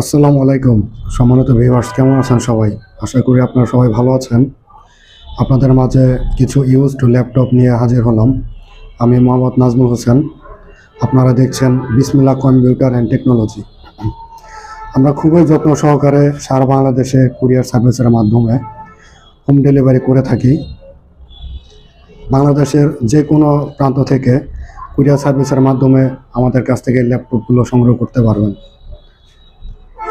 আসসালামু আলাইকুম। সম্মানিত ভিউয়ার্স, কেমন আছেন সবাই? আশা করি আপনারা সবাই ভালো আছেন। আপনাদের মাঝে কিছু ইউজড ল্যাপটপ নিয়ে হাজির হলাম। আমি মোহাম্মদ নাজমুল হোসেন। আপনারা দেখছেন বিসমিল্লাহ কম্পিউটার অ্যান্ড টেকনোলজি। আমরা খুবই যত্ন সহকারে সারা বাংলাদেশে কুরিয়ার সার্ভিসের মাধ্যমে হোম ডেলিভারি করে থাকি। বাংলাদেশের যে কোনো প্রান্ত থেকে কুরিয়ার সার্ভিসের মাধ্যমে আমাদের কাছ থেকে ল্যাপটপগুলো সংগ্রহ করতে পারবেন।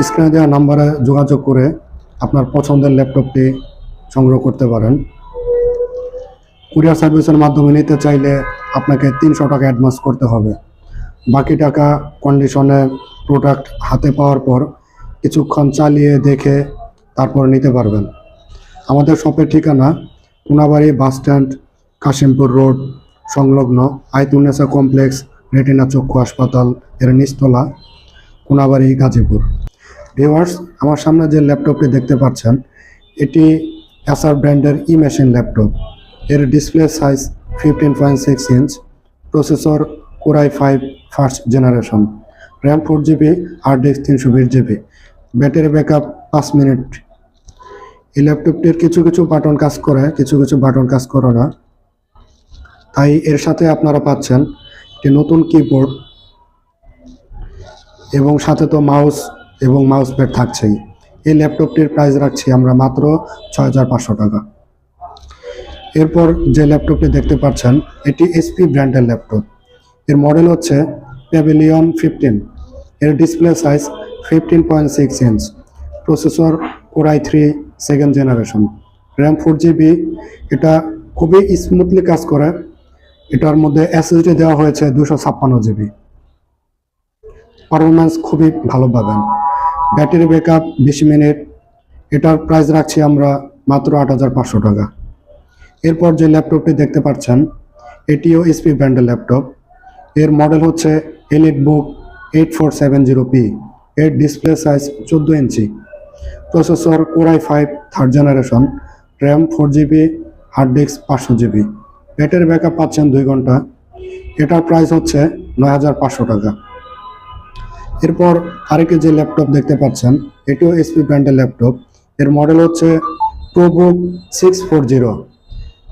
স্ক্রিনে দেওয়া নাম্বারে যোগাযোগ করে আপনার পছন্দের ল্যাপটপটি সংগ্রহ করতে পারেন। কুরিয়ার সার্ভিসের মাধ্যমে নিতে চাইলে আপনাকে 300 টাকা অ্যাডভান্স করতে হবে। বাকি টাকা কন্ডিশনে প্রোডাক্ট হাতে পাওয়ার পর কিছুক্ষণ চালিয়ে দেখে তারপর নিতে পারবেন। আমাদের শপের ঠিকানা কোনাবাড়ি বাসস্ট্যান্ড, কাশিমপুর রোড সংলগ্ন আইতুন্নেসা কমপ্লেক্স, রেটিনা চক্ষু হাসপাতাল এর নিচতলা, কোনাবাড়ি, গাজীপুর। ভিউয়ার্স, আমার সামনে যে ল্যাপটপটি দেখতে পাচ্ছেন এটি অ্যাসার ব্র্যান্ডের মেশিন ল্যাপটপ। এর display size 15.6 inch, processor core i5 first generation, RAM 4GB, hard disk 320GB, battery backup 5 minute. এই ল্যাপটপটির কিছু বাটন কাজ করে, কিছু বাটন কাজ করে না। তাই এর সাথে আপনারা পাচ্ছেন একটি নতুন কিবোর্ড এবং সাথে তো মাউস এবং মাউস প্যাড থাকছেই। এই ল্যাপটপটির প্রাইস রাখছি আমরা মাত্র 6500 টাকা। এরপর যে ল্যাপটপটি দেখতে পাচ্ছেন এটি HP ব্র্যান্ডের ল্যাপটপ। এর মডেল হচ্ছে প্যাভিলিয়ন 15। এর display size 15.6 inch, processor core i3 second generation, RAM 4GB। এটা খুবই স্মুথলি কাজ করে। এটার মধ্যে SSD দেওয়া হয়েছে 256GB। পারফরম্যান্স খুবই ভালো পাবেন। Battery backup 20 minute. এটার প্রাইস রাখছি আমরা মাত্র 8500 টাকা। এরপর যে ল্যাপটপটি দেখতে পাচ্ছেন এটিও HP ব্র্যান্ডের ল্যাপটপ। এর মডেল হচ্ছে এলিটবুক 8470P। এর display size 14 inch, processor core i5 third generation, RAM 4GB, hard disk 500GB, battery backup পাচ্ছেন 2 ঘন্টা। এটার প্রাইস হচ্ছে 9500 টাকা। এরপর আরেকটি যে ল্যাপটপ দেখতে পাচ্ছেন এটিও HP ব্র্যান্ডের ল্যাপটপ। এর মডেল হচ্ছে প্রোবুক 640।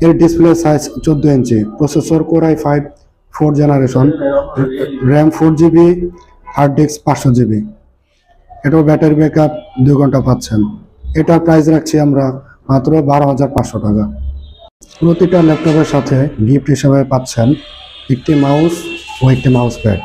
এর display size 14 inch, processor core i5 4th generation, RAM 4GB, hard disk 500GB। এটাও ব্যাটারি ব্যাকআপ 2 ঘন্টা পাচ্ছেন। এটার প্রাইস রাখছি আমরা মাত্র 12500 টাকা। প্রতিটা ল্যাপটপের সাথে গিফট হিসেবে পাচ্ছেন একটি মাউস ও একটি মাউস প্যাড।